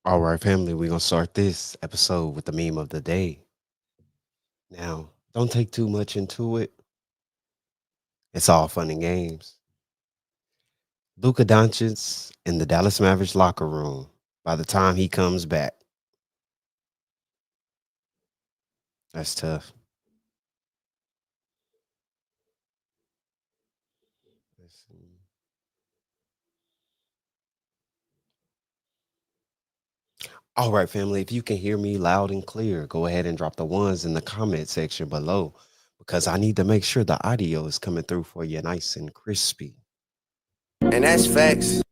All right, family, we're going to start this episode with the meme of the day. Now, don't take too much into it. It's all fun and games. Luka Doncic in the Dallas Mavericks locker room by the time he comes back. That's tough. Let's see. All right, family, if you can hear me loud and clear, go ahead and drop the ones in the comment section below because I need to make sure the audio is coming through for you nice and crispy. And that's facts.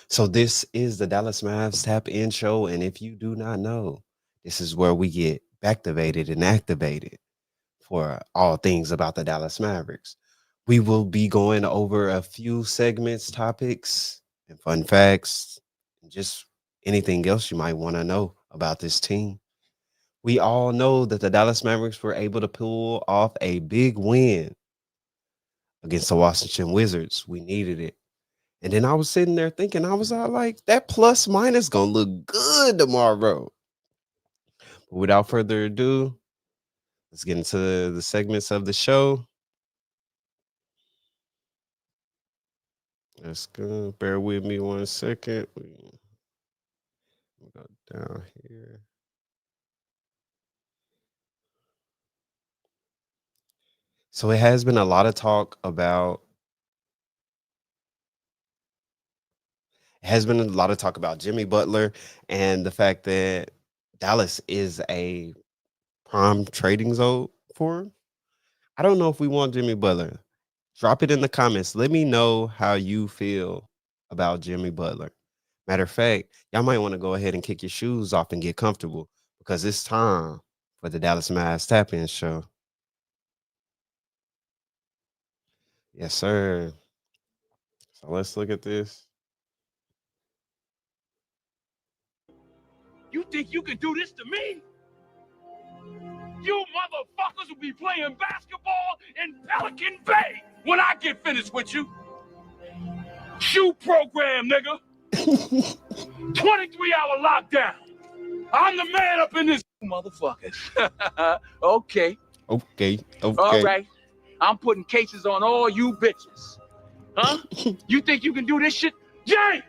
So this is the Dallas Mavs Tap In Show, and if you do not know, this is where we get activated and activated for all things about the Dallas Mavericks. We will be going over a few segments, topics, and fun facts, and just anything else you might want to know about this team. We all know that the Dallas Mavericks were able to pull off a big win against the Washington Wizards. We needed it. And then I was sitting there thinking, I was like, that plus minus gonna look good tomorrow. But without further ado, let's get into the segments of the show. Let's go. Bear with me 1 second. We go down here. So it has been a lot of talk about Jimmy Butler and the fact that Dallas is a prime trading zone for him. I don't know if we want Jimmy Butler. Drop it in the comments. Let me know how you feel about Jimmy Butler. Matter of fact, y'all might want to go ahead and kick your shoes off and get comfortable because it's time for the Dallas Mavs Tap In Show. Yes, sir. So let's look at this. You think you can do this to me? You motherfuckers will be playing basketball in Pelican Bay when I get finished with you. Shoe program, nigga. 23-hour lockdown. I'm the man up in this motherfuckers. Okay. Okay. All right. I'm putting cases on all you bitches. Huh? You think you can do this shit? Jay!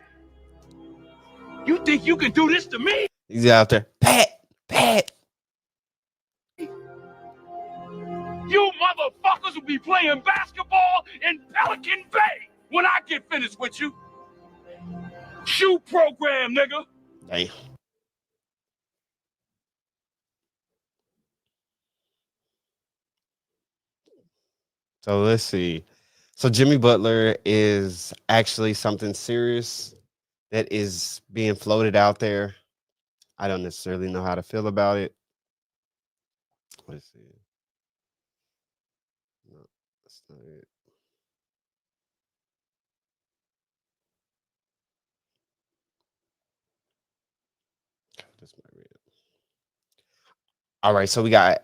You think you can do this to me? He's out there. Pat. You motherfuckers will be playing basketball in Pelican Bay when I get finished with you. Shoe program, nigga. Damn. So let's see. So Jimmy Butler is actually something serious that is being floated out there. I don't necessarily know how to feel about it. Let's see. No, that's not it. This might be it. All right, so we got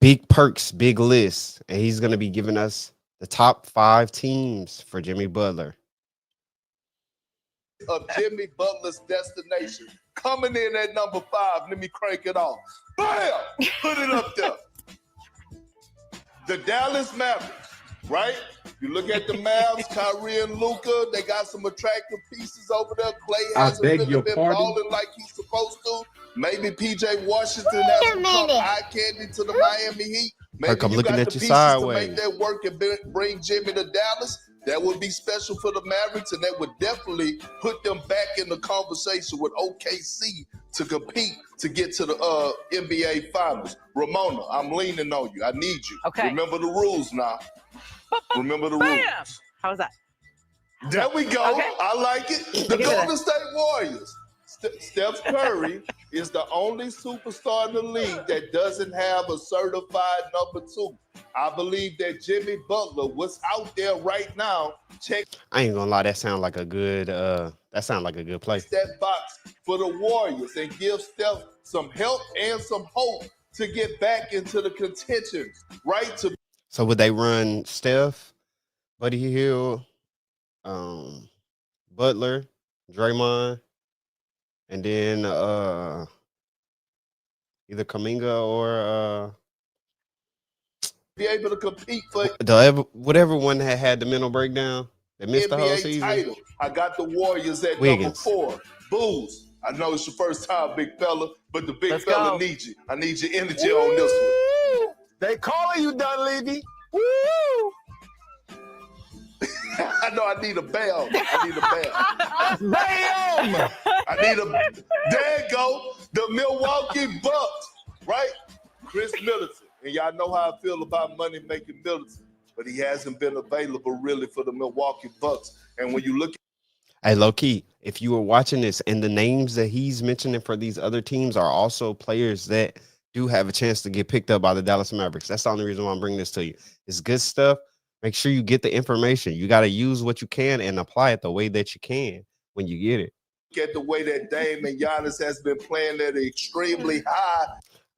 big perks, big list, and he's going to be giving us the top 5 teams for Jimmy Butler. Of Jimmy Butler's destination. Coming in at number 5, let me crank it off. Bam! Put it up there. The Dallas Mavericks, right? You look at the Mavs, Kyrie and Luka, they got some attractive pieces over there. Klay hasn't really been balling like he's supposed to. Maybe PJ Washington has become eye candy to the Miami Heat. Maybe I'm you looking got at the you pieces sideways. to make that work and bring Jimmy to Dallas. That would be special for the Mavericks, and that would definitely put them back in the conversation with OKC to compete to get to the NBA Finals. Ramona, I'm leaning on you. I need you. Okay. Remember the rules now. Remember the rules. How was that? There we go. Okay. I like it. The Golden State Warriors. Steph Curry is the only superstar in the league that doesn't have a certified number 2. I believe that Jimmy Butler was out there right now. I ain't gonna lie, that sound like a good play. That box for the Warriors and give Steph some help and some hope to get back into the contention. Right? So would they run Steph, Buddy Hield, Butler, Draymond, and then either Kaminga or Be able to compete for whatever one that had the mental breakdown that missed the whole NBA season. title. I got the Warriors at Wiggins. number 4. Bulls. I know it's your first time, big fella, but the big fella needs you. I need your energy on this one. They calling you, Dunleavy. Woo! I know I need a bell. Bam! There you go. The Milwaukee Bucks, right? Chris Middleton. And y'all know how I feel about money making Middleton, but he hasn't been available really for the Milwaukee Bucks. And when you look Hey, low key, if you were watching this and the names that he's mentioning for these other teams are also players that do have a chance to get picked up by the Dallas Mavericks. That's the only reason why I'm bringing this to you. It's good stuff. Make sure you get the information. You got to use what you can and apply it the way that you can when you get it. at the way that Dame and Giannis has been playing at an extremely high.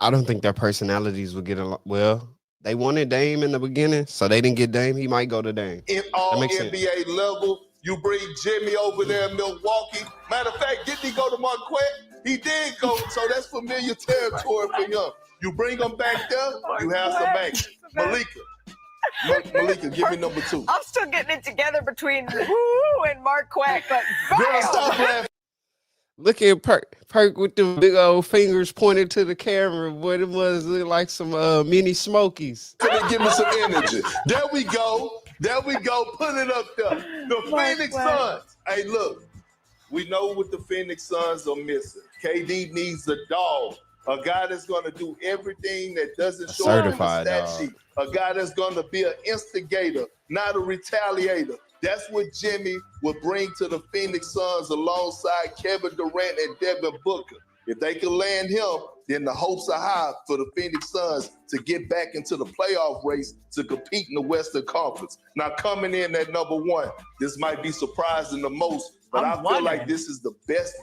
I don't think their personalities will get along. Well, they wanted Dame in the beginning, so they didn't get Dame. He might go to Dame. In all NBA level, you bring Jimmy over there in Milwaukee. Matter of fact, didn't he go to Marquette? He did go, so that's familiar territory for him. You bring him back there, you have some action. Malika, give me number 2. I'm still getting it together between Woo and Marquette, but Girl, stop laughing. Look at Perk with the big old fingers pointed to the camera. What it was look like some mini Smokies. Give me some energy. There we go. Put it up there. The Phoenix Suns. Hey, look. We know what the Phoenix Suns are missing. KD needs a dog. A guy that's going to do everything that doesn't show up on the stat sheet. A guy that's going to be an instigator, not a retaliator. That's what Jimmy would bring to the Phoenix Suns alongside Kevin Durant and Devin Booker. If they can land him, then the hopes are high for the Phoenix Suns to get back into the playoff race to compete in the Western Conference. Now, coming in at number 1, this might be surprising the most, but I feel like this is the best.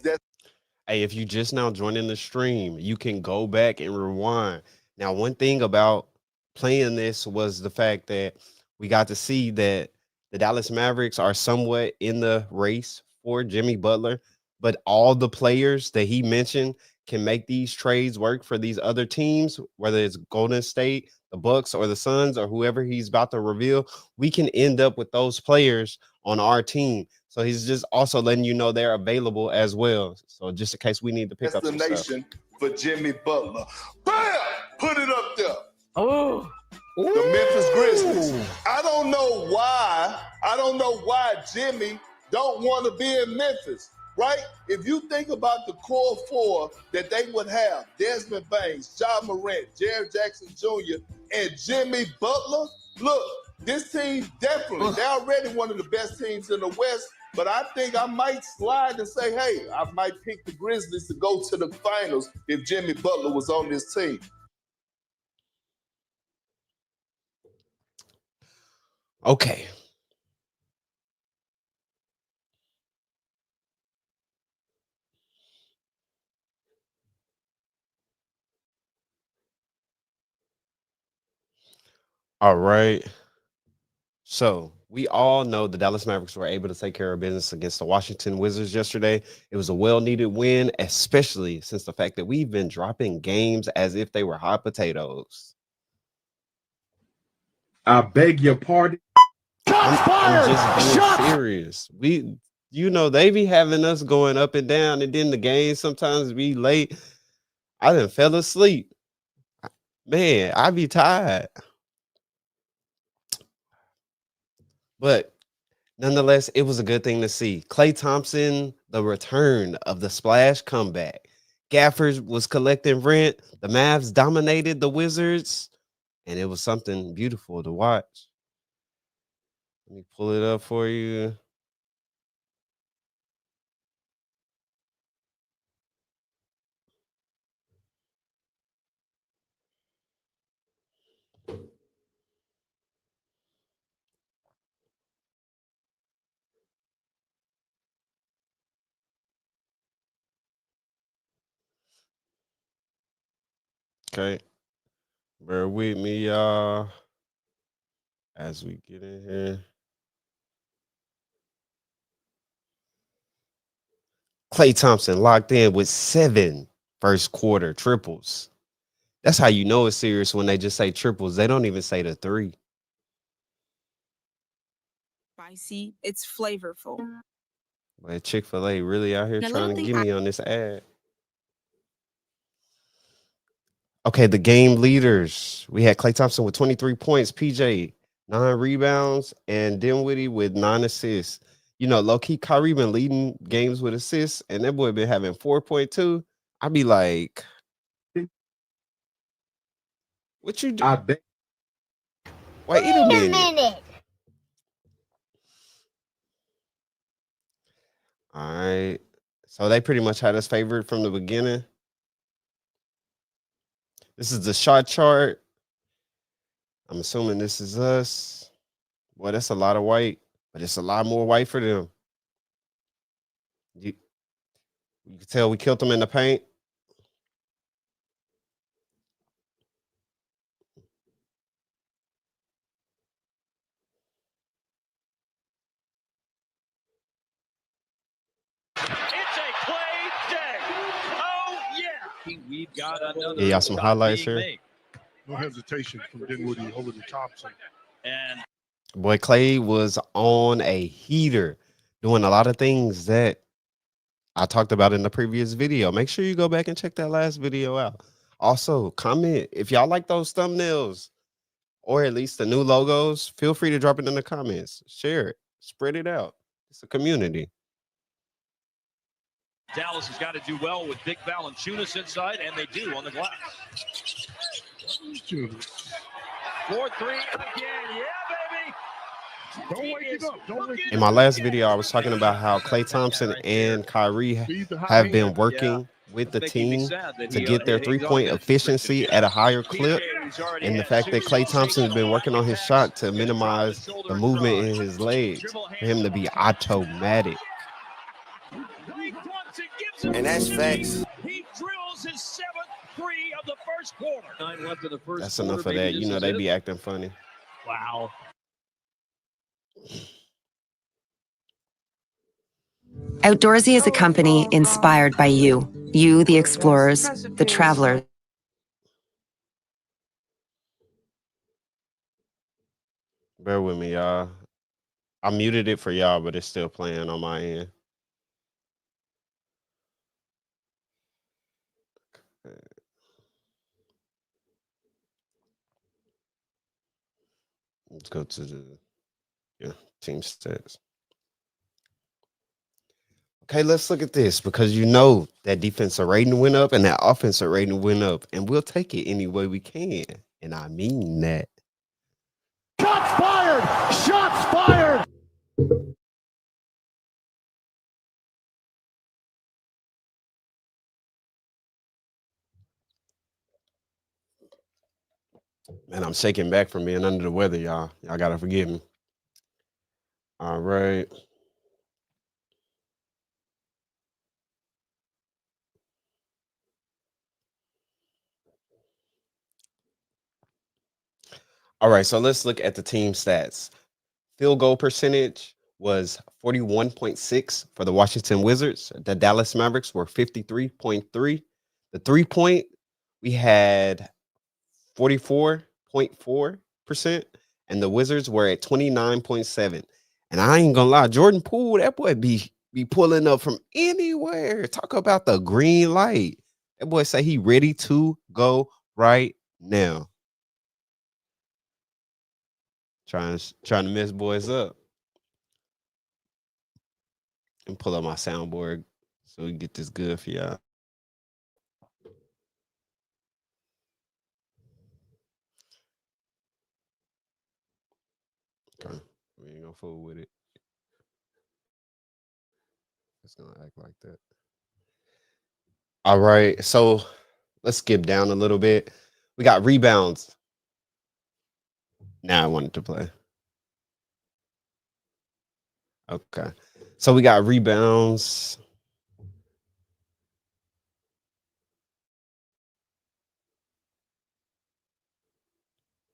Hey, if you just now joining the stream, you can go back and rewind. Now, one thing about playing this was the fact that we got to see that the Dallas Mavericks are somewhat in the race for Jimmy Butler, but all the players that he mentioned can make these trades work for these other teams, whether it's Golden State, the Bucks, or the Suns, or whoever he's about to reveal. We can end up with those players on our team. So he's just also letting you know they're available as well. So just in case we need to pick up some destination for Jimmy Butler. Bam! Put it up there. Oh. The Memphis Grizzlies. I don't know why Jimmy don't want to be in Memphis, right? If you think about the core 4 that they would have, Desmond Baines, Ja Morant, Jared Jackson Jr., and Jimmy Butler, look, this team definitely, they're already one of the best teams in the West, but I think I might slide and say, hey, I might pick the Grizzlies to go to the finals if Jimmy Butler was on this team. Okay. All right. So we all know the Dallas Mavericks were able to take care of business against the Washington Wizards yesterday. It was a well-needed win, especially since the fact that we've been dropping games as if they were hot potatoes. I beg your pardon. I'm just being serious. They be having us going up and down, and then the games sometimes be late. I done fell asleep. Man, I be tired. But nonetheless, it was a good thing to see. Klay Thompson, the return of the splash comeback. Gafford was collecting rent. The Mavs dominated the Wizards, and it was something beautiful to watch. Let me pull it up for you. Okay. Bear with me, y'all, as we get in here. Klay Thompson locked in with 7 first quarter triples. That's how you know it's serious when they just say triples. They don't even say the 3. Spicy. It's flavorful. But Chick-fil-A really out here Now, trying little to thing get me on this ad. Okay, the game leaders. We had Klay Thompson with 23 points, PJ 9 rebounds, and Dinwiddie with 9 assists. You know, low-key Kyrie been leading games with assists, and that boy been having 4.2. I'd be like, what you do? I bet. Wait a minute. All right. So they pretty much had us favored from the beginning. This is the shot chart. I'm assuming this is us. Boy, that's a lot of white, but it's a lot more white for them. You can tell we killed them in the paint. It's a Klay day. Oh, yeah. We've got another Yeah, y'all some shot highlights being here. made. No hesitation from Dinwiddie over to Thompson. And Boy, Klay was on a heater, doing a lot of things that I talked about in the previous video. Make sure you go back and check that last video out. Also, comment if y'all like those thumbnails or at least the new logos. Feel free to drop it in the comments. Share it. Spread it out. It's a community. Dallas has got to do well with Big Valanciunas inside, and they do on the glass. 4-3 again. Yeah, baby. Don't wake it up. Don't wake it In my last video, I was talking about how Klay Thompson and Kyrie have been working with the team to get their three-point efficiency at a higher clip. And the fact that Klay Thompson has been working on his shot to minimize the movement in his legs for him to be automatic. And that's facts. He drills his 7th three of the first quarter. 9 left in the first That's quarter. enough of that. You know, they be acting funny. Wow. Outdoorsy is a company inspired by you. You, the explorers, the travelers. Bear with me, y'all. I muted it for y'all, but it's still playing on my end. Let's go to the team stats. Okay, let's look at this because you know that defensive rating went up and that offensive rating went up, and we'll take it any way we can. And I mean that. Shots fired! Shots fired! Man, I'm shaking back from being under the weather, y'all. Y'all gotta forgive me. All right. All right, so let's look at the team stats. Field goal percentage was 41.6 for the Washington Wizards. The Dallas Mavericks were 53.3. The 3-point, we had 44.4%, and the Wizards were at 29.7. And I ain't gonna lie, Jordan Poole, that boy be pulling up from anywhere. Talk about the green light. That boy say he ready to go right now. Trying to mess boys up. And pull up my soundboard so we can get this good for y'all. Okay. We ain't gonna fool with it. It's gonna act like that. All right. So let's skip down a little bit. We got rebounds. Now I wanted to play. Okay. So we got rebounds.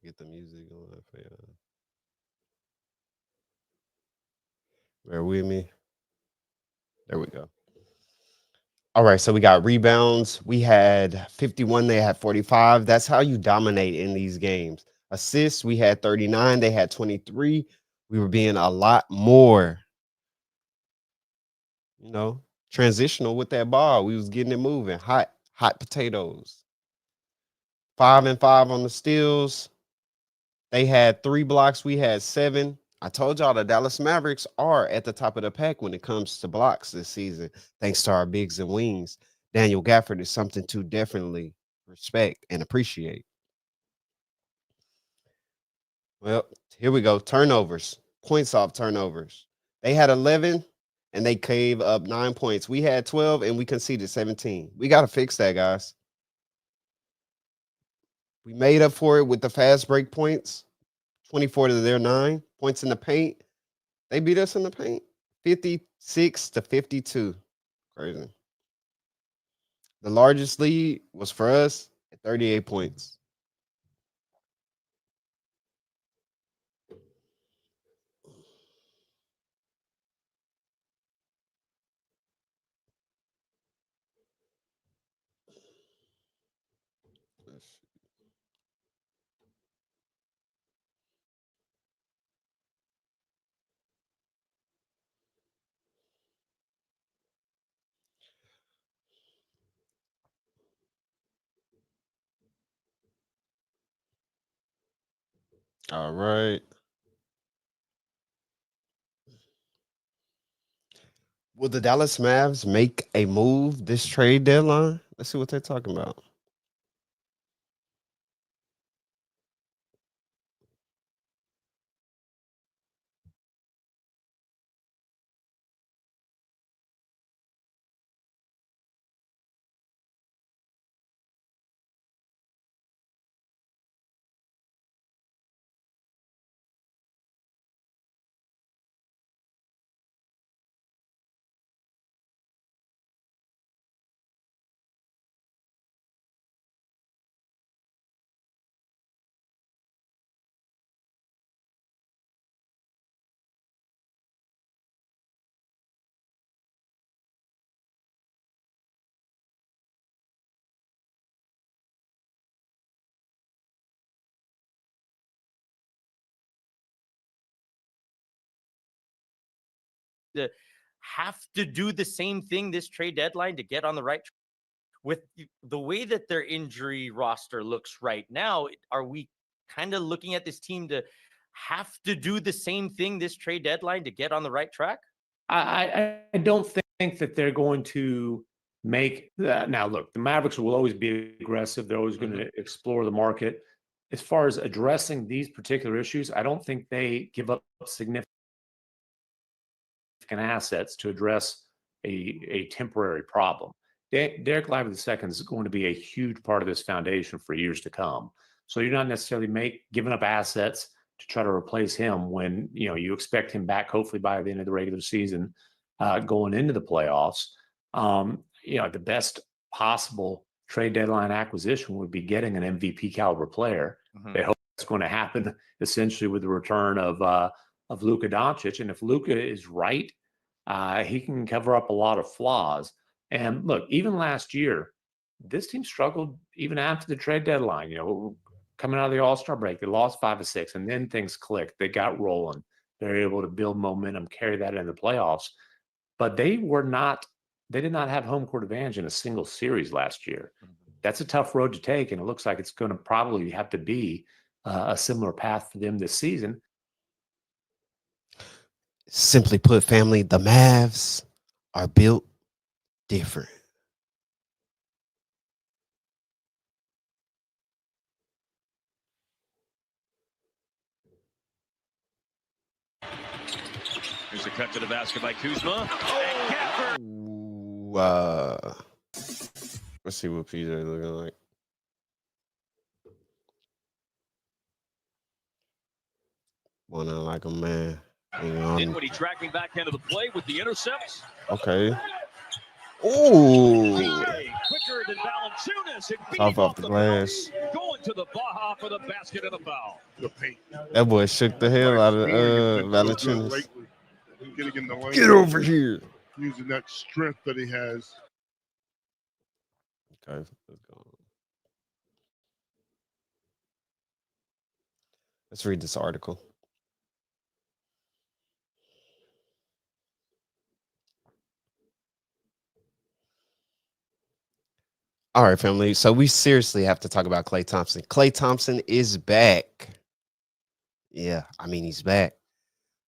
Get the music on for y'all. Bear with me. There we go. All right, so we got rebounds. We had 51, they had 45. That's how you dominate in these games. Assists, we had 39, they had 23. We were being a lot more, transitional with that ball. We was getting it moving. Hot potatoes. 5 and 5 on the steals. They had 3 blocks. We had 7. I told y'all the Dallas Mavericks are at the top of the pack when it comes to blocks this season, thanks to our bigs and wings. Daniel Gafford is something to definitely respect and appreciate. Well, here we go. Turnovers, points off turnovers. They had 11 and they gave up 9 points. We had 12 and we conceded 17. We got to fix that, guys. We made up for it with the fast break points, 24 to their 9 points in the paint. They beat us in the paint, 56 to 52. Crazy. The largest lead was for us at 38 points. All right. Will the Dallas Mavs make a move this trade deadline? Let's see what they're talking about. To have to do the same thing this trade deadline to get on the right with the way that their injury roster looks right now. Are we kind of looking at this team to have to do the same thing this trade deadline to get on the right track? I don't think that they're going to make that. Now, look, the Mavericks will always be aggressive. They're always going to explore the market. As far as addressing these particular issues, I don't think they give up significant assets to address a temporary problem. Derek Lively II is going to be a huge part of this foundation for years to come. So you're not necessarily giving up assets to try to replace him when you expect him back hopefully by the end of the regular season, going into the playoffs. The best possible trade deadline acquisition would be getting an MVP caliber player. They hope it's going to happen essentially with the return of Luka Doncic. And if Luka is right, he can cover up a lot of flaws. And look, even last year, this team struggled even after the trade deadline. Coming out of the All-Star break, they lost 5 of 6, and then things clicked. They got rolling. They're able to build momentum, carry that into the playoffs. But they did not have home court advantage in a single series last year. That's a tough road to take, and it looks like it's going to probably have to be a similar path for them this season. Simply put, family, the Mavs are built different. Here's a cut to the basket by Kuzma. Ooh, let's see what PJ looking like. One like a man. Dinwiddie tracking back into the play with the intercepts. Okay. Ooh. Quicker than Valanciunas. Tough off the glass. Going to the Baja for the basket and a foul. That boy shook the hell out of Valanciunas. Get over here. Using that strength that he has. Okay, let's go. Let's read this article. All right, family. So we seriously have to talk about Klay Thompson. Klay Thompson is back. Yeah, I mean, he's back.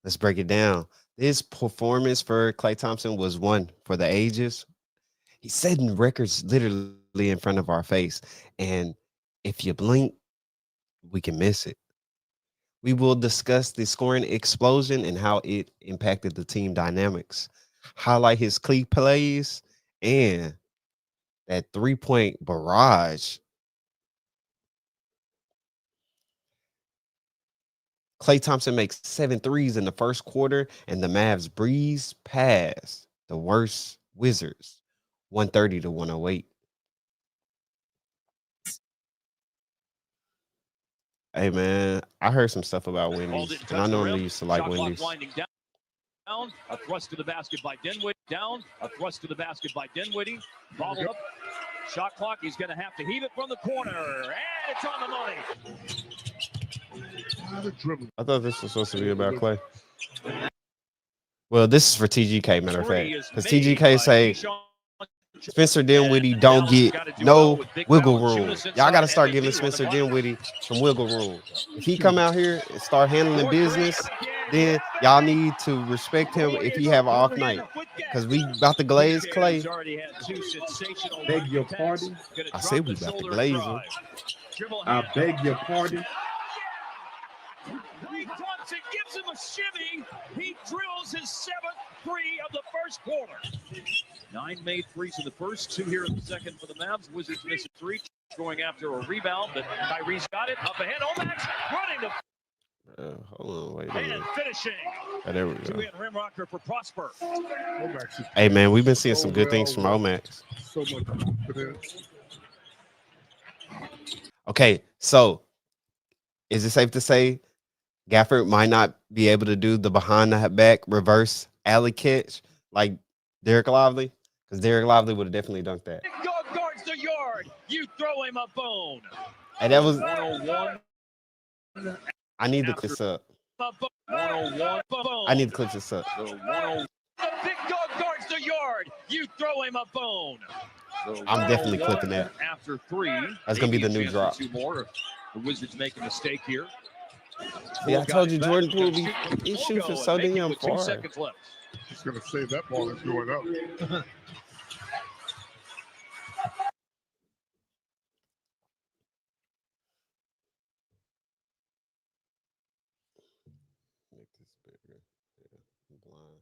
Let's break it down. This performance for Klay Thompson was one for the ages. He's setting records literally in front of our face. And if you blink, we can miss it. We will discuss the scoring explosion and how it impacted the team dynamics, highlight his key plays, and that 3-point barrage. Klay Thompson makes 7 threes in the first quarter, and the Mavs breeze past the worst Wizards, 130 to 108. Hey, man, I heard some stuff about Wendy's, and I normally used to like Wendy's. Down, a thrust to the basket by Dinwiddie. Down, a thrust to the basket by Dinwiddie. Ball up. Shot clock. He's going to have to heave it from the corner. And it's on the money. I thought this was supposed to be about Klay. Well, this is for TGK, matter of fact. Because TGK say Spencer Dinwiddie don't get no wiggle room. Y'all got to start giving Spencer Dinwiddie some wiggle room. If he come out here and start handling business, then y'all need to respect him if he have an off night. Because we about to glaze Klay. Beg your pardon? I said we about to glaze him. I beg your pardon? Klay Thompson gives him a shimmy. He drills his 7th three of the first quarter. 9 made threes in the first, 2 here in the second for the Mavs. Wizards miss a 3, going after a rebound, but Kyrie's got it. Up ahead, Omax running the Hold on, wait a and minute. finishing. There we go. Two-hit rim rocker for Prosper. Hey, man, we've been seeing some good things from Omax. So much confidence. Okay, so is it safe to say Gafford might not be able to do the behind the back reverse alley catch like Derek Lively? Because Derek Lively would have definitely dunked that. Big dog guards the yard. You throw him a bone. And that was 101. I need to clip this up. 101. I need to clip this up. The big dog guards the yard. You throw him a bone. I'm definitely clipping that. After 3. That's gonna be the new drop. 2 more. The Wizards make a mistake here. Yeah, I told you Jordan Poole he shoots from so damn 2 far. seconds left. He's going to save that ball that's going up. Make this bigger. Yeah, I'm blind.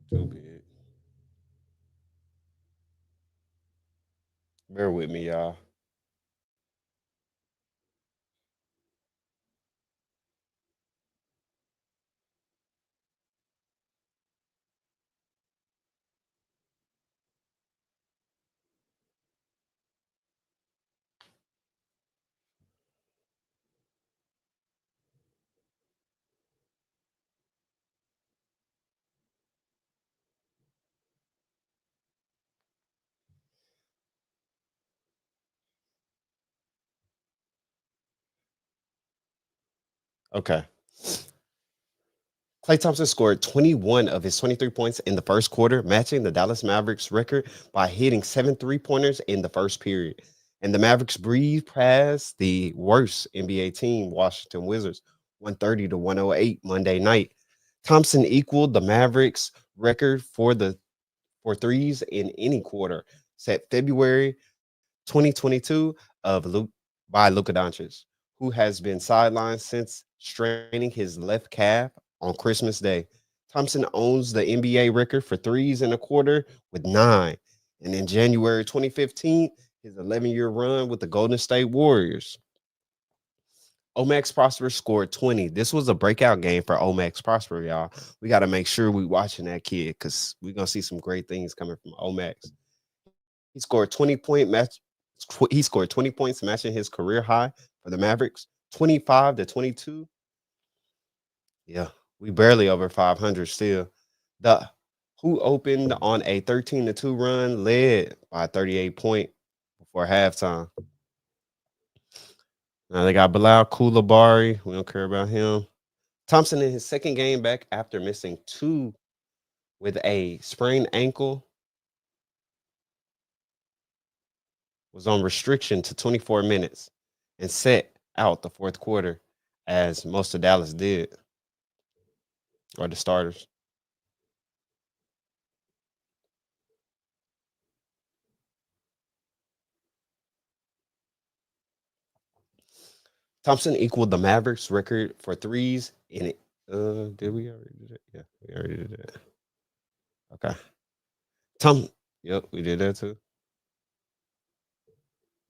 Too big. Bear with me, y'all. Okay. Klay Thompson scored 21 of his 23 points in the first quarter, matching the Dallas Mavericks record by hitting 7 3-pointers in the first period. And the Mavericks breathed past the worst NBA team, Washington Wizards, 130 to 108 Monday night. Thompson equaled the Mavericks record for threes in any quarter, set February 2022 by Luka Doncic, who has been sidelined since straining his left calf on Christmas Day. Thompson owns the NBA record for threes in a quarter with 9. And in January 2015, his 11-year run with the Golden State Warriors. Omax Prosper scored 20. This was a breakout game for Omax Prosper, y'all. We got to make sure we watching that kid because we're going to see some great things coming from Omax. He scored 20-point match He scored 20 points, matching his career high for the Mavericks, 25-22. Yeah, we barely over 500 still. Who opened on a 13-2 run, led by 38 point before halftime. Now they got Bilal Coulibaly. We don't care about him. Thompson in his second game back after missing 2 with a sprained ankle was on restriction to 24 minutes and set out the fourth quarter, as most of Dallas did, or the starters. Thompson equaled the Mavericks record for threes in it. Did we already do that? Yeah, we already did that. Okay. Yep, we did that too.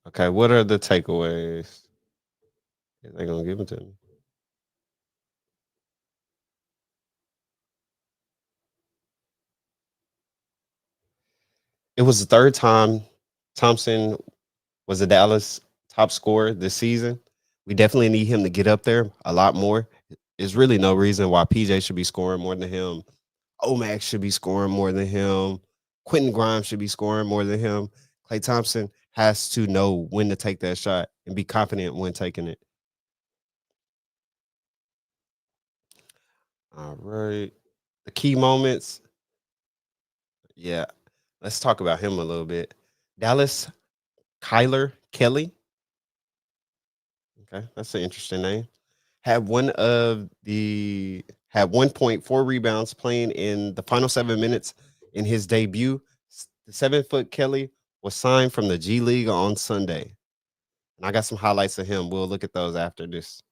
Okay, what are the takeaways? They're gonna give them to me. It was the third time Thompson was a Dallas top scorer this season. We definitely need him to get up there a lot more. There's really no reason why PJ should be scoring more than him. Omax should be scoring more than him. Quentin Grimes should be scoring more than him. Klay Thompson has to know when to take that shot and be confident when taking it. All right. The key moments. Yeah. Let's talk about him a little bit. Dallas Kyler Kelly. Okay, that's an interesting name. Had 1.4 rebounds playing in the final 7 minutes in his debut. The 7-foot Kelly was signed from the G League on Sunday. And I got some highlights of him. We'll look at those after this.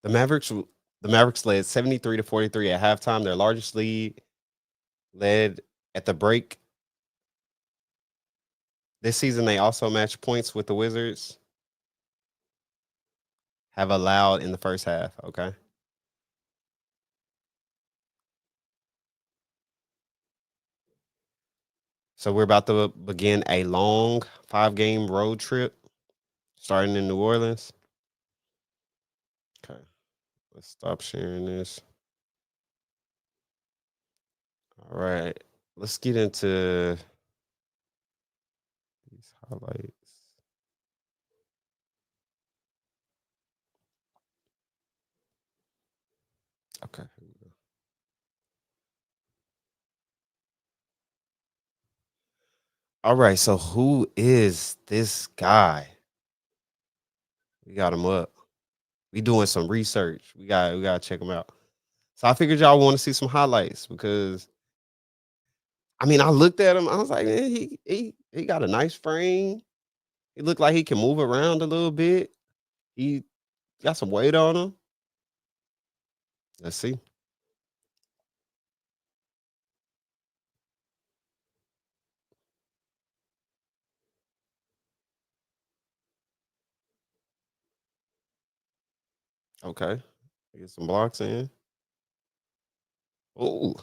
The Mavericks led 73-43 at halftime, their largest lead, led at the break. This season, they also matched points with the Wizards. Have allowed in the first half, okay? So we're about to begin a long 5-game road trip starting in New Orleans. Okay, let's stop sharing this. All right, let's get into these highlights. Okay, here we go. All right, so who is this guy? We got him up. We doing some research. We gotta check him out. So I figured y'all want to see some highlights because I mean I looked at him. I was like, man, he got a nice frame. He looked like he can move around a little bit. He got some weight on him. Let's see. Okay. Get some blocks in. Oh.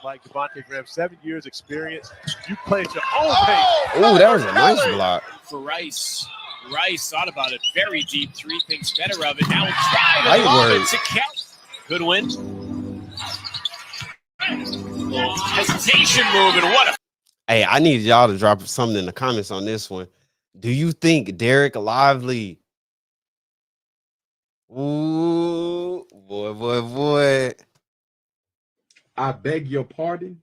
Like Devontae Graham, 7 years experience. You play at your own pace. Oh, that was a nice block. For Rice. Rice thought about it. Very deep three, thinks better of it. Now we'll try to lob it to Kelly. Good win. Little hesitation move, and what a... Hey, I need y'all to drop something in the comments on this one. Do you think Derek Lively? Ooh, boy. I beg your pardon.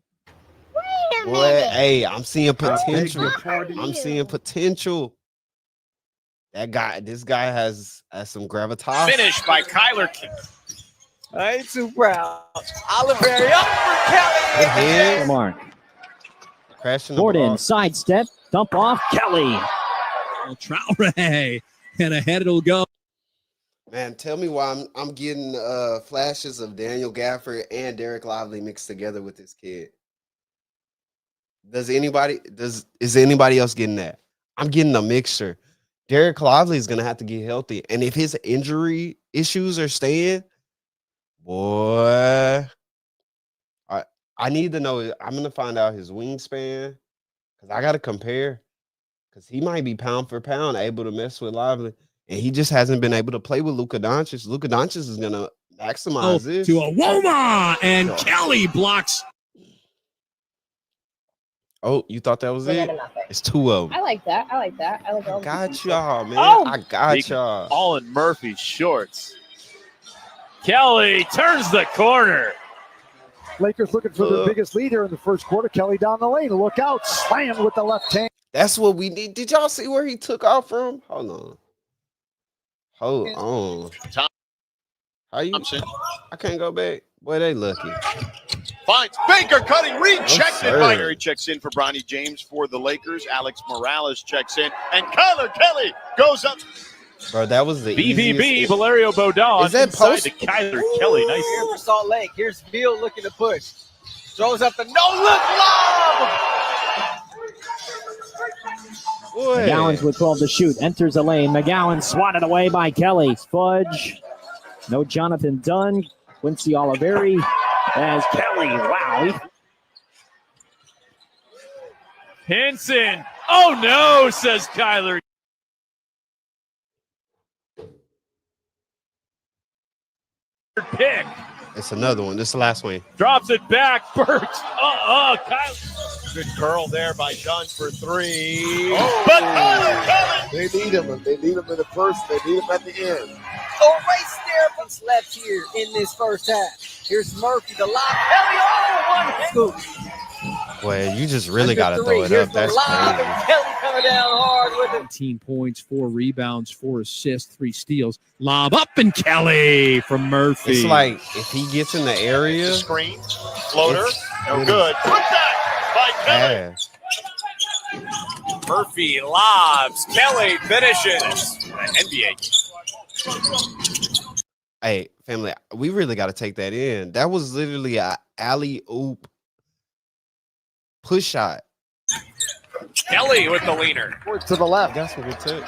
Wait a Boy, minute. hey, I'm seeing I beg potential. your pardon. I'm seeing potential. This guy has some gravitas. Finish by Kyler. I ain't too proud. Oliveri up for Kelly. Good hands. Come on. Crashing the Gordon, ball. sidestep, dump off, Kelly. Traore, and ahead it'll go. Man, tell me why I'm getting flashes of Daniel Gafford and Derek Lively mixed together with this kid. Is anybody else getting that? I'm getting a mixture. Derek Lively is going to have to get healthy. And if his injury issues are staying, boy, I need to know. I'm going to find out his wingspan because I got to compare because he might be pound for pound able to mess with Lively. And he just hasn't been able to play with Luka Doncic. Luka Doncic is going to maximize this. To Awoma, and Kelly blocks. Oh, you thought that was it? It's two of them. I like that. I like that. I like all the Got pieces. y'all, man. Oh! I got y'all. All in Murphy's shorts. Kelly turns the corner. Lakers looking for their biggest lead here in the first quarter. Kelly down the lane. Look out. Slam with the left hand. That's what we need. Did y'all see where he took off from? Hold on. Hold on. How you? I can't go back. Boy, they lucky. Finds Baker cutting, rejected sir. by He checks in for Bronny James for the Lakers. Alex Morales checks in, and Kyler Kelly goes up. Bro, that was the BVB, easiest. Valerio Bodon Is that inside post? to Kyler Kelly. Nice. Here for Salt Lake. Here's Beal looking to push. Throws up the no-look lob. Boy. McGowan's with 12 to shoot. Enters the lane. McGowan swatted away by Kelly. Fudge. No Jonathan Dunn. Quincy Oliveri as Kelly. Wow. Henson. Oh, no, says Kyler. Pick. It's another one. This is the last one. Drops it back. Burks. Kyler. Good curl there by Dunn for three. Oh. But Kyler Kelly. They need him. They need him in the first. They need him at the end. Oh, race there what's left here in this first half. Here's Murphy, the lob. Kelly, oh, one scoop. Boy, you just really got to throw Three. it Here's up. the That's lob, crazy. and Kelly coming down hard with it. 19 points, 4 rebounds, 4 assists, 3 steals. Lob up, and Kelly from Murphy. It's like if he gets in the area. Screen. Floater. No really good. Put that by Kelly. Yeah. Murphy lobs. Kelly finishes. NBA. Hey, family, we really got to take that in. That was literally a alley-oop push shot. Kelly with the leaner. To the left. That's what it took.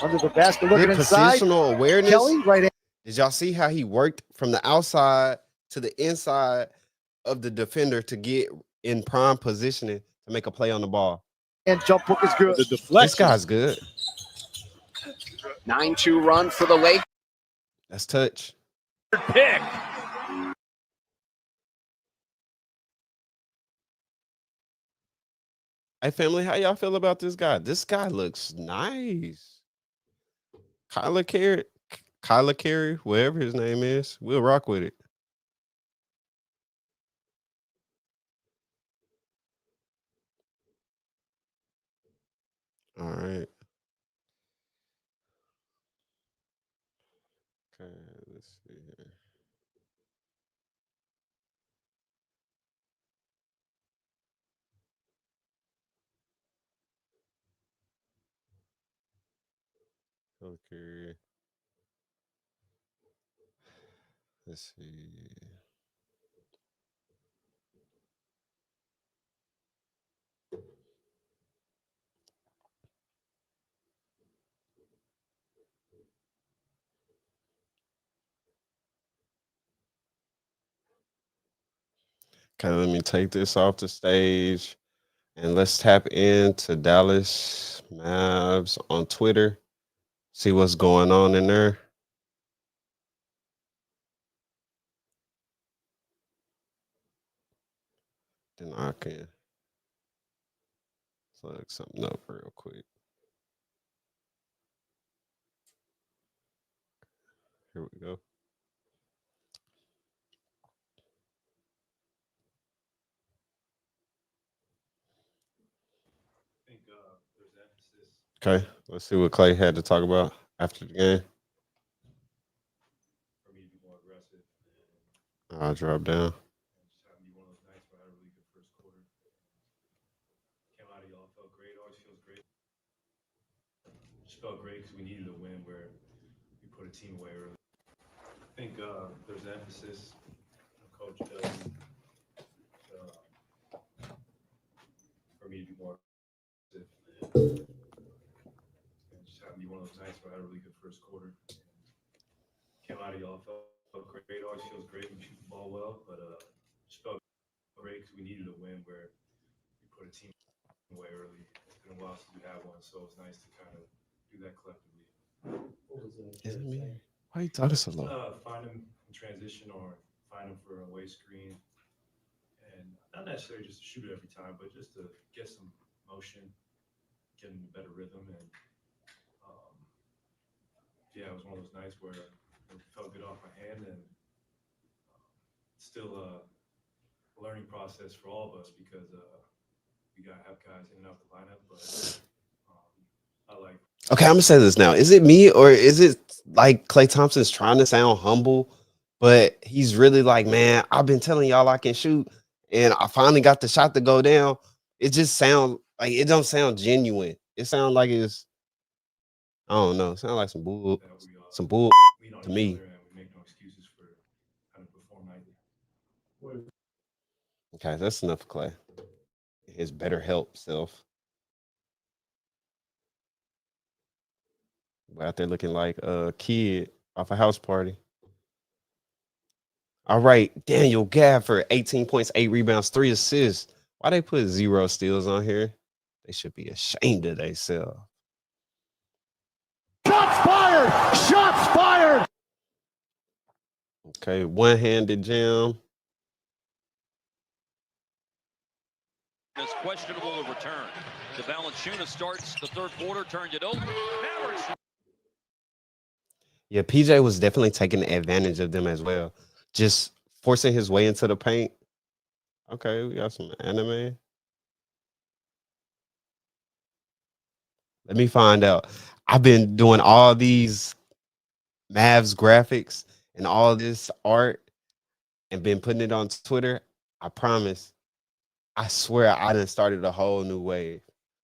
Under the basket, looking Good inside. positional awareness. Kelly, right in. Did y'all see how he worked from the outside to the inside of the defender to get in prime positioning to make a play on the ball? And jump hook is good. The deflection. This guy's good. 9-2 run for the Lakers. That's touch. Pick. Hey, family, how y'all feel about this guy? This guy looks nice. Kyler Carey, whatever his name is, we'll rock with it. All right. Okay, let's see here. Okay. Let's see. Okay, let me take this off the stage and let's tap into Dallas Mavs on Twitter. See what's going on in there. Then I can plug something up real quick. Here we go. Okay, let's see what Klay had to talk about after the game. I'll drop down. Just felt great because we needed a win where we put a team away early. I think there's an emphasis the coach does for me to be more aggressive and just have those nights where I had a really good first quarter. Came out of y'all, felt great. Always feels great when you shoot the ball well, but just felt great because we needed a win where we put a team away early. It's been a while since we had one, so it's nice to kind of do that collectively. Is it me? Why are you talking so low? Find them in transition or find them for a away screen. And not necessarily just to shoot it every time, but just to get some motion, get in a better rhythm. And yeah, it was one of those nights where it felt good off my hand, and still a learning process for all of us because we got to have guys in and out the lineup. But I like. Okay, I'm gonna say this now. Is it me or is it like Klay Thompson's trying to sound humble, but he's really like, man, I've been telling y'all I can shoot, and I finally got the shot to go down. It just sounds like it don't sound genuine. It sounds like it's, I don't know. It sounds like some bull to me. Okay, that's enough of Klay. His better help self. We're out there looking like a kid off a house party. All right, Daniel Gafford, 18 points, 8 rebounds, 3 assists. Why they put 0 steals on here? They should be ashamed of themselves. Shots fired! Shots fired! Okay, one-handed jam. It's questionable to return. The Valanciunas starts the third quarter, turned it over. Mavericks. Yeah, PJ was definitely taking advantage of them as well. Just forcing his way into the paint. Okay, we got some anime. Let me find out. I've been doing all these Mavs graphics and all this art and been putting it on Twitter. I promise. I swear I done started a whole new wave.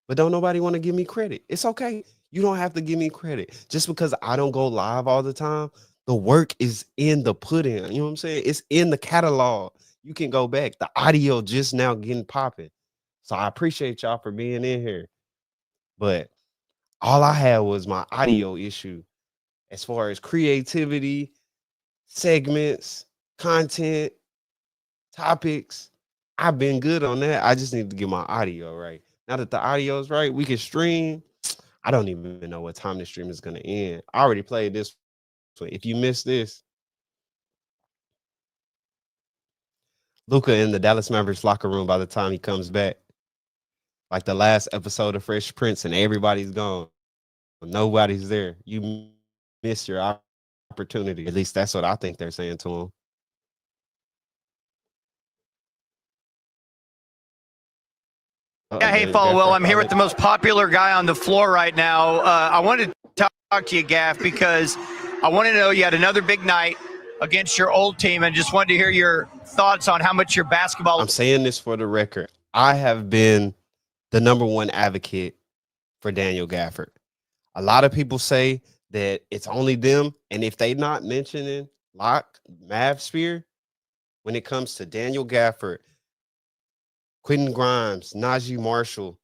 But don't nobody want to give me credit. It's okay. You don't have to give me credit. Just because I don't go live all the time, the work is in the pudding. You know what I'm saying? It's in the catalog. You can go back. The audio just now getting popping. So I appreciate y'all for being in here. But all I had was my audio issue as far as creativity, segments, content, topics. I've been good on that. I just need to get my audio right. Now that the audio is right, we can stream. I don't even know what time the stream is going to end. I already played this. So if you missed this, Luka in the Dallas Mavericks locker room by the time he comes back. Like the last episode of Fresh Prince and everybody's gone. Nobody's there. You missed your opportunity. At least that's what I think they're saying to him. Yeah, hey, Well, I'm here with the most popular guy on the floor right now. I wanted to talk to you, Gaff, because I want to know you had another big night against your old team and just wanted to hear your thoughts on how much your basketball. I'm saying this for the record. I have been the #1 advocate for Daniel Gafford. A lot of people say that it's only them, and if they not mentioning Mavsphere, when it comes to Daniel Gafford, Quentin Grimes, Najee Marshall,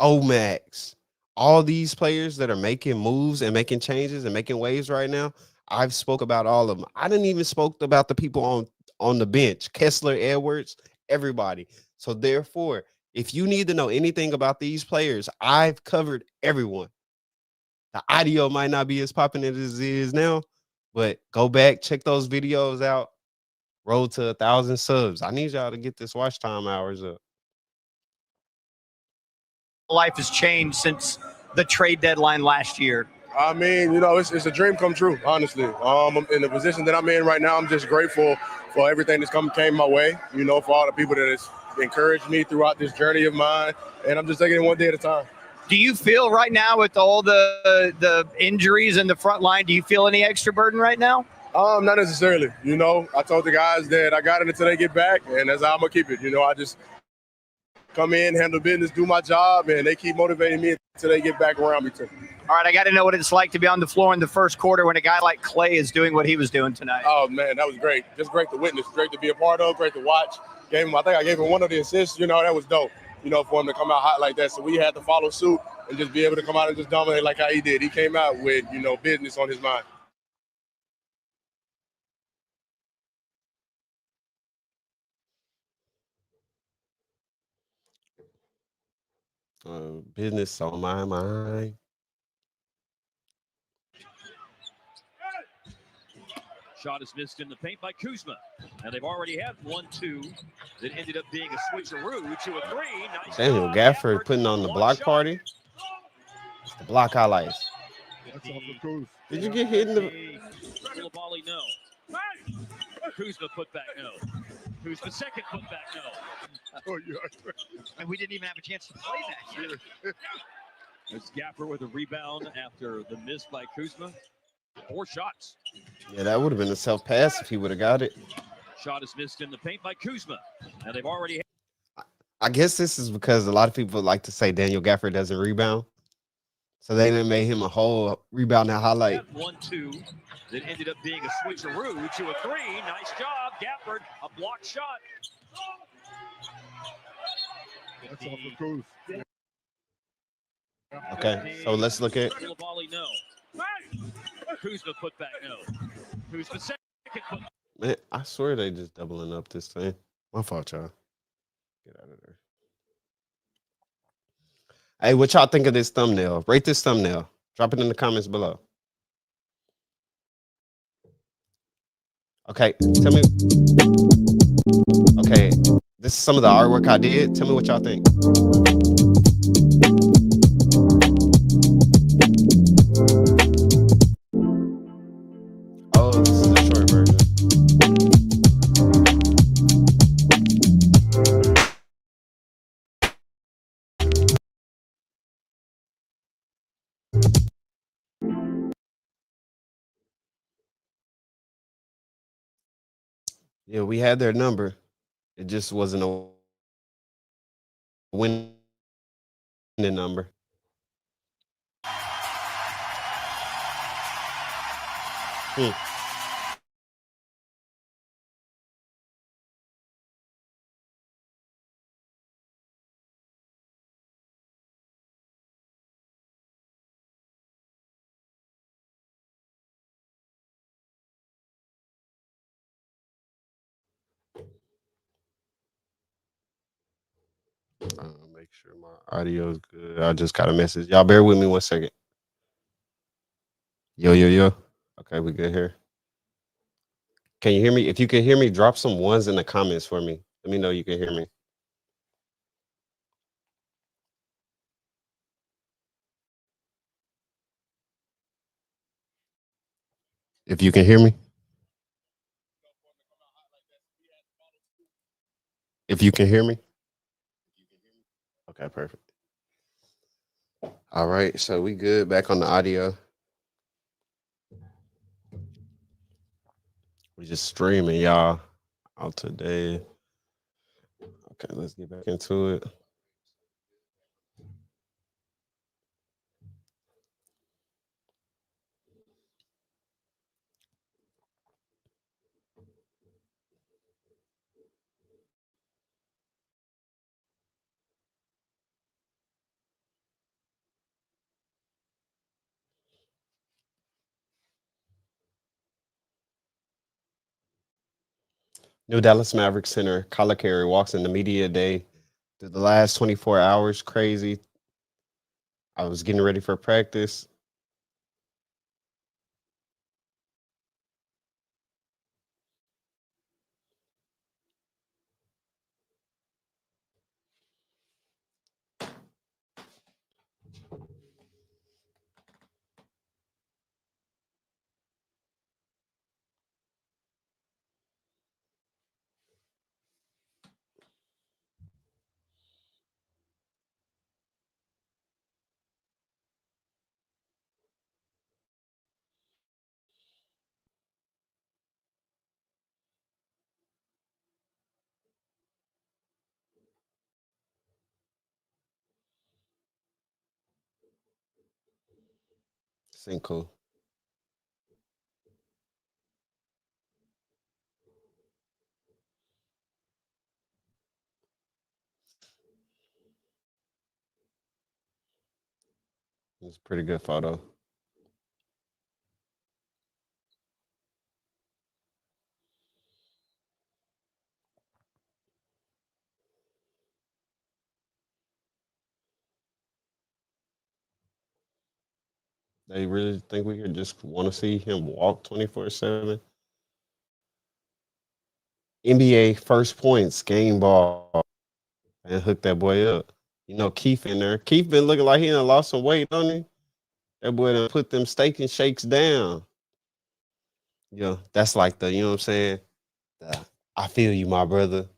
Omax, all these players that are making moves and making changes and making waves right now, I've spoke about all of them. I didn't even spoke about the people on the bench, Kessler, Edwards, everybody. So therefore, if you need to know anything about these players, I've covered everyone. The audio might not be as popping as it is now, but go back, check those videos out. Road to 1,000 subs. I need y'all to get this watch time hours up. Life has changed since the trade deadline last year. I mean, it's a dream come true, honestly. In the position that I'm in right now, I'm just grateful for everything that's came my way, for all the people that has encouraged me throughout this journey of mine, and I'm just taking it one day at a time. Do you feel right now with all the injuries in the front line, do you feel any extra burden right now? Not necessarily. I told the guys that I got it until they get back, and that's how I'm going to keep it. I just come in, handle business, do my job, and they keep motivating me until they get back around me too. All right, I got to know what it's like to be on the floor in the first quarter when a guy like Klay is doing what he was doing tonight. Oh, man, that was great. Just great to witness, great to be a part of, great to watch. I think I gave him one of the assists. That was dope, for him to come out hot like that. So we had to follow suit and just be able to come out and just dominate like how he did. He came out with, business on his mind. Business on my mind. Shot is missed in the paint by Kuzma. And they've already had 1-2 that ended up being a switcheroo to a 3. Nice Daniel job. Gafford putting on the block party. It's the block highlights. That's off the coast. Did you get hit in the... Volley, no. Kuzma put back, no. Kuzma second put back, no. Oh, yeah. And we didn't even have a chance to play that yet. There's Gafford with a rebound after the miss by Kuzma. 4 shots. Yeah, that would have been a self-pass if he would have got it. Shot is missed in the paint by Kuzma. And they've already... I guess this is because a lot of people like to say Daniel Gafford doesn't rebound. So they didn't make him a whole rebound highlight. 1-2 that ended up being a switcheroo to a 3. Nice job, Gafford. A block shot. That's off the coast. Okay, so let's look at... Volley, no. Kuzma put back, no. Kuzma second put. Man, I swear they just doubling up this thing. My fault, y'all. Get out of there. Hey, what y'all think of this thumbnail? Rate this thumbnail. Drop it in the comments below. Okay, tell me. Okay, this is some of the artwork I did. Tell me what y'all think. Oh, this is the short version. Yeah, we had their number. It just wasn't a winning number. Make sure my audio is good. I just got a message. Y'all bear with me 1 second. Yo, yo, yo. Okay, we good here. Can you hear me? If you can hear me, drop some ones in the comments for me. Let me know you can hear me. If you can hear me. If you can hear me. Okay, perfect. All right, so we good. Back on the audio. We just streaming, y'all, out today. Okay, let's get back into it. New Dallas Mavericks center Kyrie walks in the media day. Through the last 24 hours, crazy. I was getting ready for practice. Ain't cool. It's a pretty good photo. They really think we could just want to see him walk 24/7. NBA first points, game ball, and hook that boy up. You know, Keith in there. Keith been looking like he done lost some weight, don't he? That boy done put them steak and shakes down. Yeah, that's like the, you know what I'm saying? I feel you, my brother.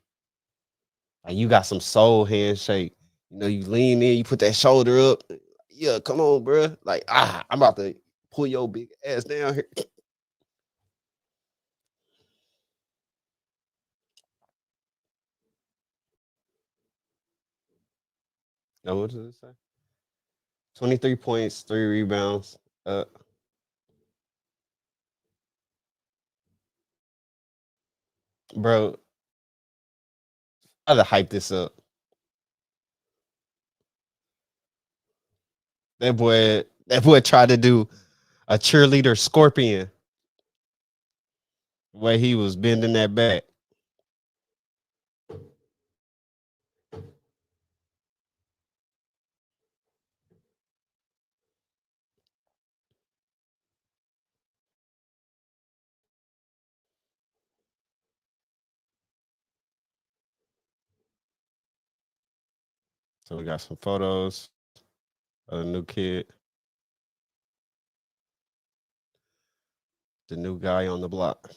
Like you got some soul handshake. You know, you lean in, you put that shoulder up. Yeah, come on, bro. Like, I'm about to pull your big ass down here. Now, what does it say? 23 points, 3 rebounds. Bro, I gotta hype this up. That boy tried to do a cheerleader scorpion where he was bending that back. So we got some photos of the new kid, the new guy on the block.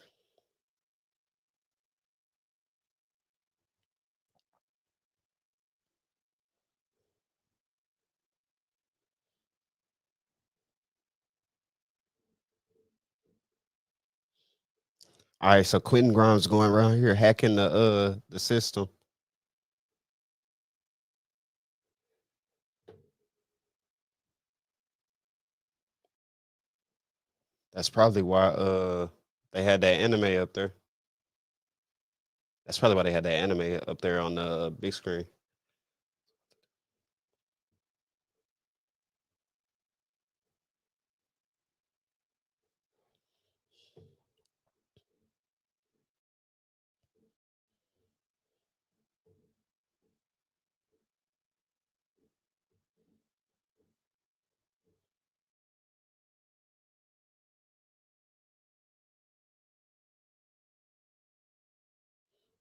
All right, so Quentin Grimes going around here hacking the system. That's probably why they had that anime up there. That's probably why they had that anime up there on the big screen.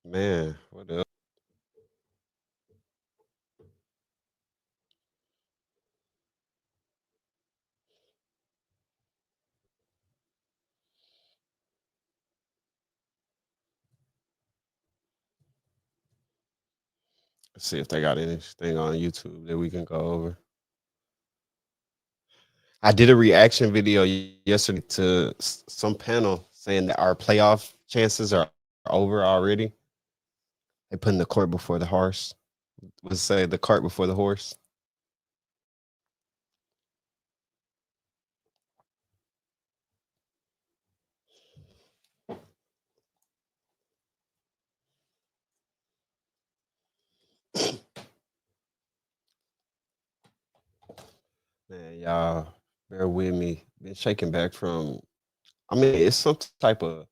Man, what else? Let's see if they got anything on YouTube that we can go over. I did a reaction video yesterday to some panel saying that our playoff chances are over already. They putting the cart before the horse. Let's say the cart before the horse. Man, y'all bear with me. Been shaking back from. I mean, it's some type of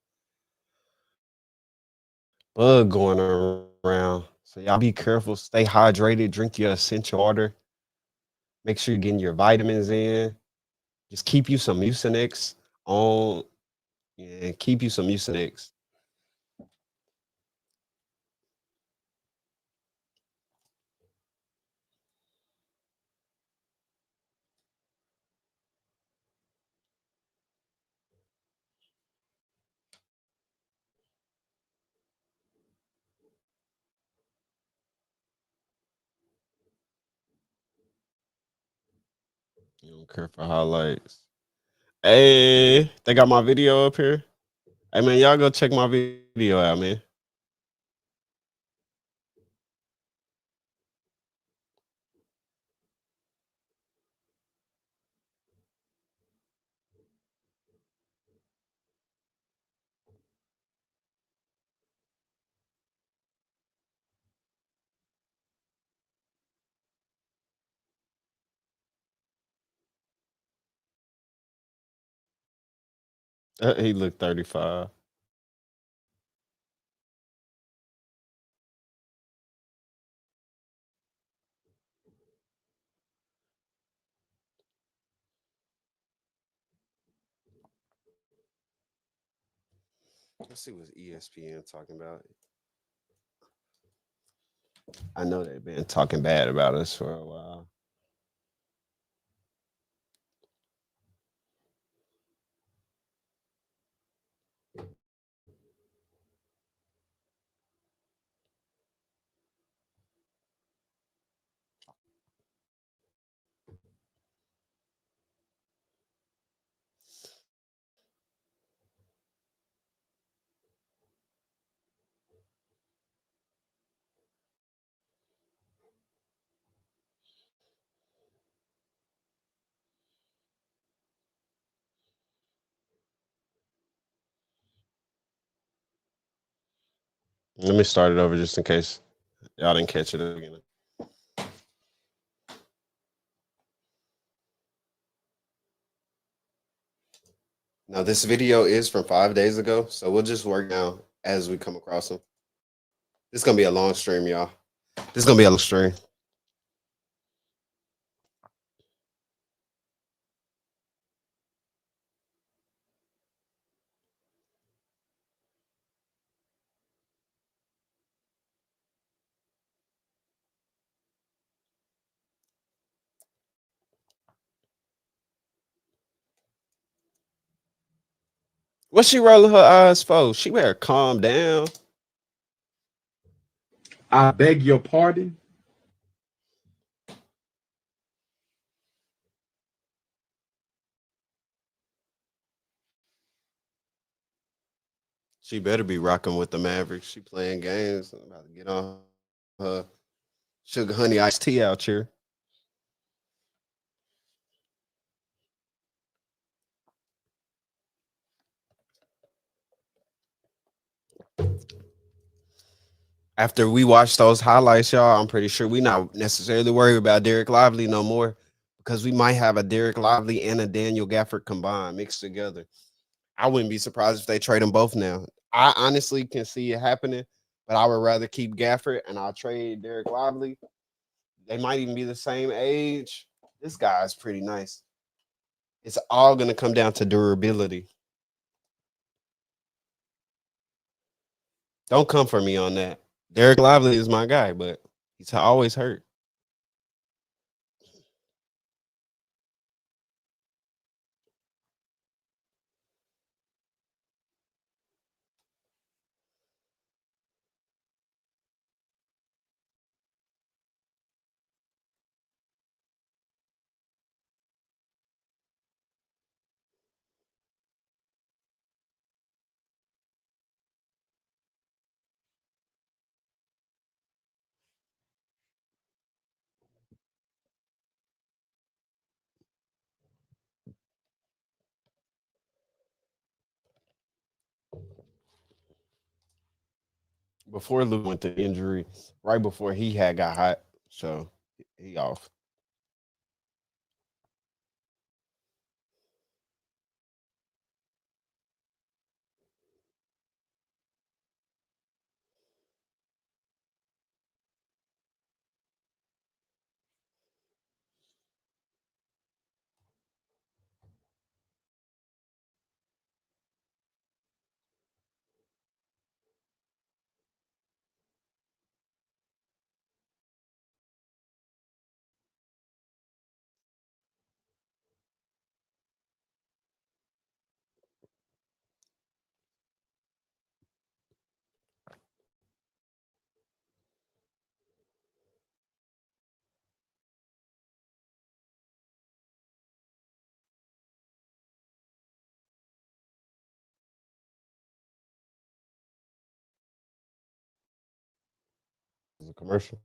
bug going around. So y'all be careful. Stay hydrated. Drink your essential water. Make sure you're getting your vitamins in. Just keep you some Mucinex on. Yeah, keep you some Mucinex. You don't care for highlights. Hey, they got my video up here. Hey man, y'all go check my video out, man. He looked 35. Let's see what ESPN talking about. I know they've been talking bad about us for a while. Let me start it over just in case y'all didn't catch it at the beginning. Now, this video is from 5 days ago, so we'll just work now as we come across them. This is going to be a long stream, y'all. This is going to be a long stream. What's she rolling her eyes for? She better calm down. I beg your pardon. She better be rocking with the Mavericks. She playing games. I'm about to get on her sugar honey iced tea out here. After we watch those highlights, y'all, I'm pretty sure we not necessarily worried about Derek Lively no more because we might have a Derek Lively and a Daniel Gafford combined, mixed together. I wouldn't be surprised if they trade them both now. I honestly can see it happening, but I would rather keep Gafford and I'll trade Derek Lively. They might even be the same age. This guy is pretty nice. It's all going to come down to durability. Don't come for me on that. Derek Lively is my guy, but he's always hurt. Before Lou went to injury, right before he had got hot, so he off. It's a commercial.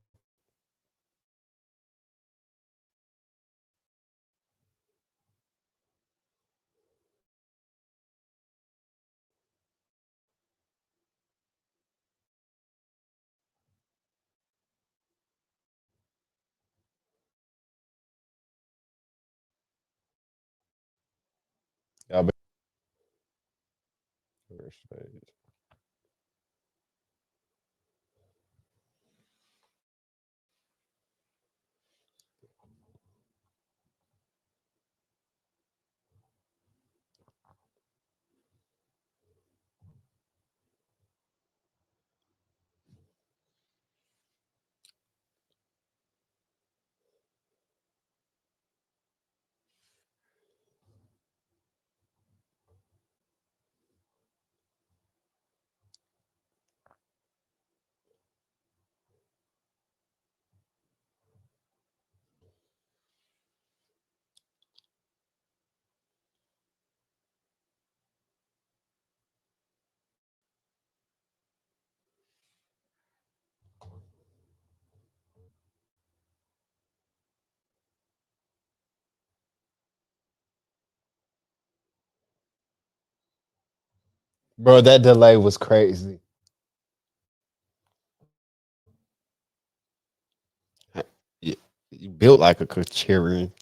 Y'all First page. Bro, that delay was crazy. You, you built like a Kachirian.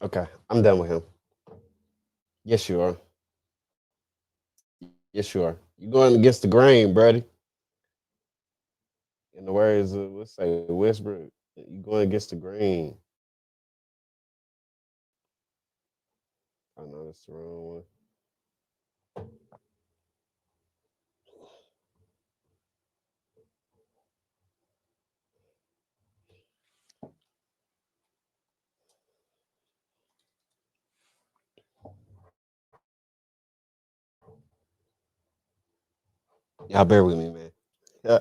Okay, I'm done with him. Yes, you are. Yes, you are. You're going against the grain, buddy. In the words of, let's say, Westbrook, you're going against the grain. I know that's the wrong one. Y'all bear with me, man. Yeah.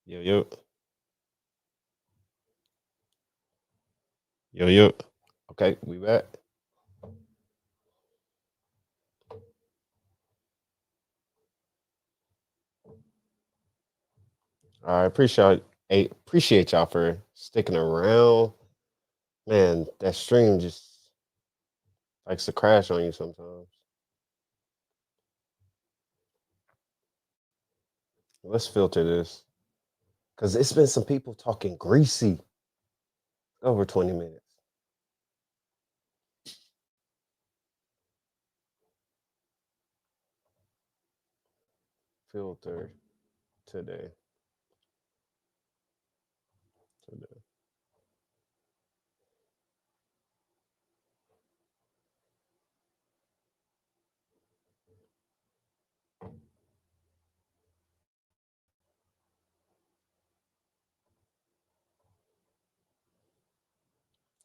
Yo, yo. Yo, yo. Okay, we back. All right, appreciate y'all for sticking around. Man, that stream just likes to crash on you sometimes. Let's filter this. Because it's been some people talking greasy over 20 minutes. filter today.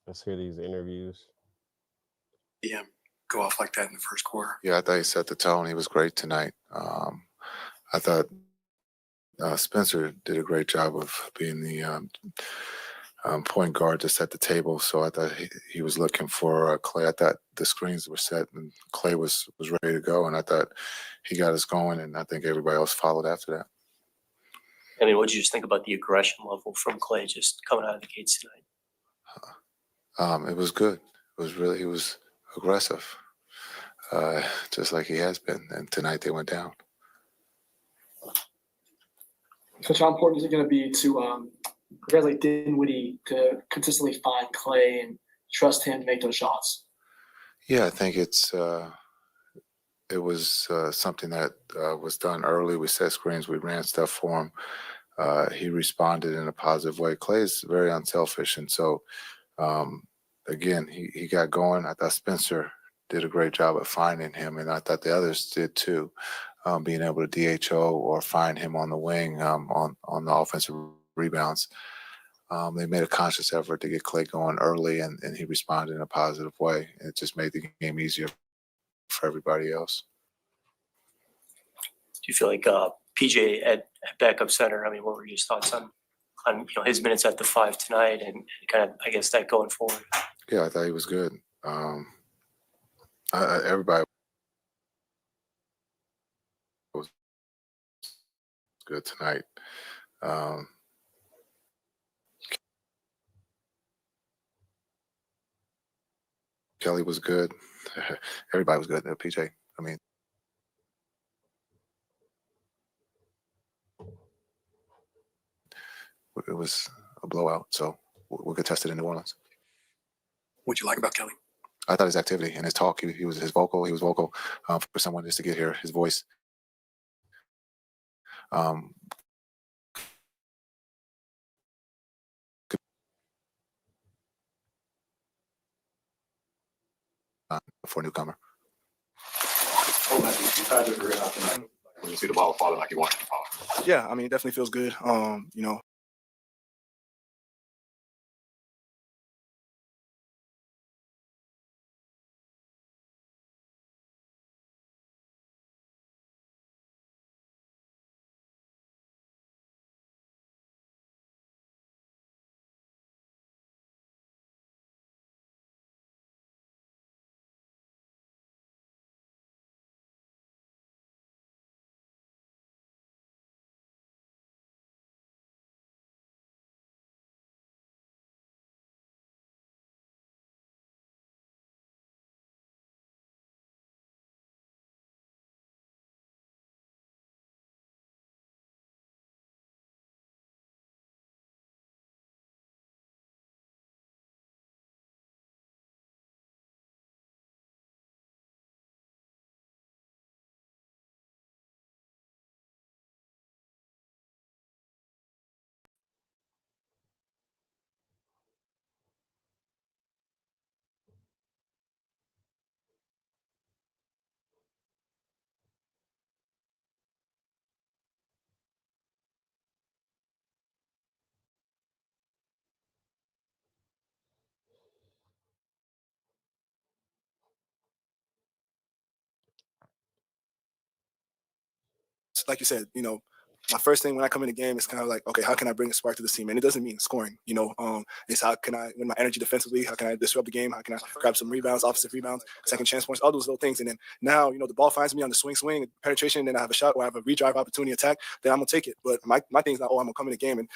Let's hear these interviews. Yeah, go off like that in the first quarter. Yeah, I thought he set the tone. He was great tonight. I thought Spencer did a great job of being the point guard to set the table. So I thought he was looking for Klay. I thought the screens were set and Klay was ready to go. And I thought he got us going. And I think everybody else followed after that. I mean, what did you just think about the aggression level from Klay just coming out of the gates tonight? It was good. He was aggressive, just like he has been. And tonight they went down. Coach, how important is it going to be to guys like Dinwiddie to consistently find Klay and trust him to make those shots? Yeah, I think it was something that was done early. We set screens, we ran stuff for him. He responded in a positive way. Klay is very unselfish, and so again, he got going. I thought Spencer did a great job at finding him, and I thought the others did too, being able to DHO or find him on the wing on the offensive rebounds. They made a conscious effort to get Klay going early, and he responded in a positive way. It just made the game easier for everybody else. Do you feel like PJ at backup center? I mean, what were your thoughts on his minutes at the 5 tonight, and kind of, I guess, that going forward? Yeah, I thought he was good. Everybody was good tonight. Kelly was good. Everybody was good. PJ, I mean, it was a blowout, so we'll get tested in New Orleans. What'd you like about Kelly? I thought his activity and his talk, he was vocal for someone just to get here, his voice. For a newcomer. When you see the ball falling like you want it to fall. Yeah, I mean, it definitely feels good. Like you said, my first thing when I come in the game is kind of like, okay, how can I bring a spark to the team? And it doesn't mean scoring, it's how can I win my energy defensively? How can I disrupt the game? How can I grab some rebounds, offensive rebounds, second chance points, all those little things. And then now, the ball finds me on the swing, penetration, and then I have a shot or I have a redrive opportunity attack, then I'm going to take it. But my thing is not, I'm going to come in the game and,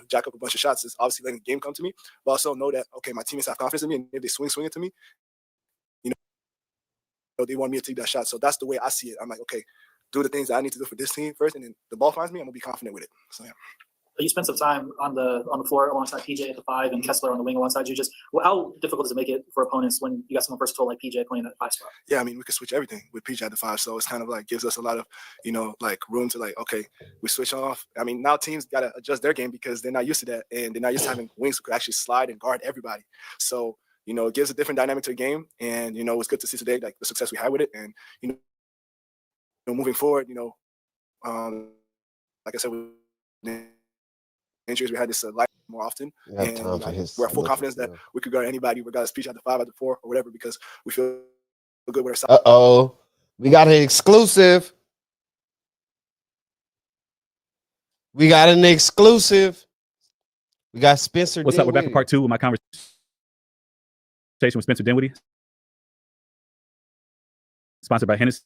jack up a bunch of shots. It's obviously letting the game come to me, but also know that, okay, my teammates have confidence in me, and if they swing it to me, they want me to take that shot. So that's the way I see it. I'm like, okay, do the things that I need to do for this team first, and then the ball finds me, I'm going to be confident with it. So, yeah. you spent some time on the floor alongside PJ at the 5 and Kessler on the wing alongside you. Just how difficult does it make it for opponents when you got someone versatile like PJ playing that 5 spot? Yeah, I mean, we can switch everything with PJ at the 5, so it's kind of like gives us a lot of, like room to like, okay, we switch off. I mean, now teams got to adjust their game because they're not used to that, and they're not used to having wings who could actually slide and guard everybody. So, it gives a different dynamic to the game, and it's good to see today like the success we had with it, and moving forward, like I said, with injuries, we had this light more often, and we're at full confidence that we could guard anybody, regardless PJ at the 5, at the 4, or whatever, because we feel good with ourselves. Uh-oh. We got an exclusive. We got an exclusive. We got Spencer. What's up? We're back for part 2 with my conversation with Spencer Dinwiddie. Sponsored by Hennessy.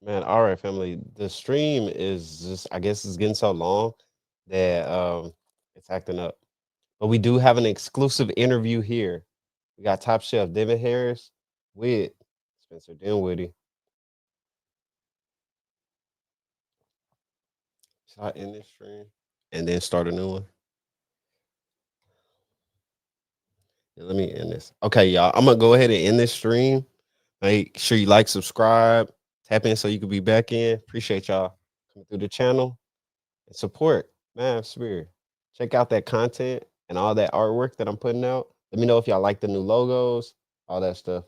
Man, all right, family. The stream is just, I guess it's getting so long that it's acting up. But we do have an exclusive interview here. We got Top Chef David Harris with Spencer Dinwiddie. Should I end this stream and then start a new one? Yeah, let me end this. Okay, y'all. I'm gonna go ahead and end this stream. Make sure you like, subscribe, tap in so you can be back in. Appreciate y'all coming through the channel and support Mavs Sphere. Check out that content and all that artwork that I'm putting out. Let me know if y'all like the new logos, all that stuff.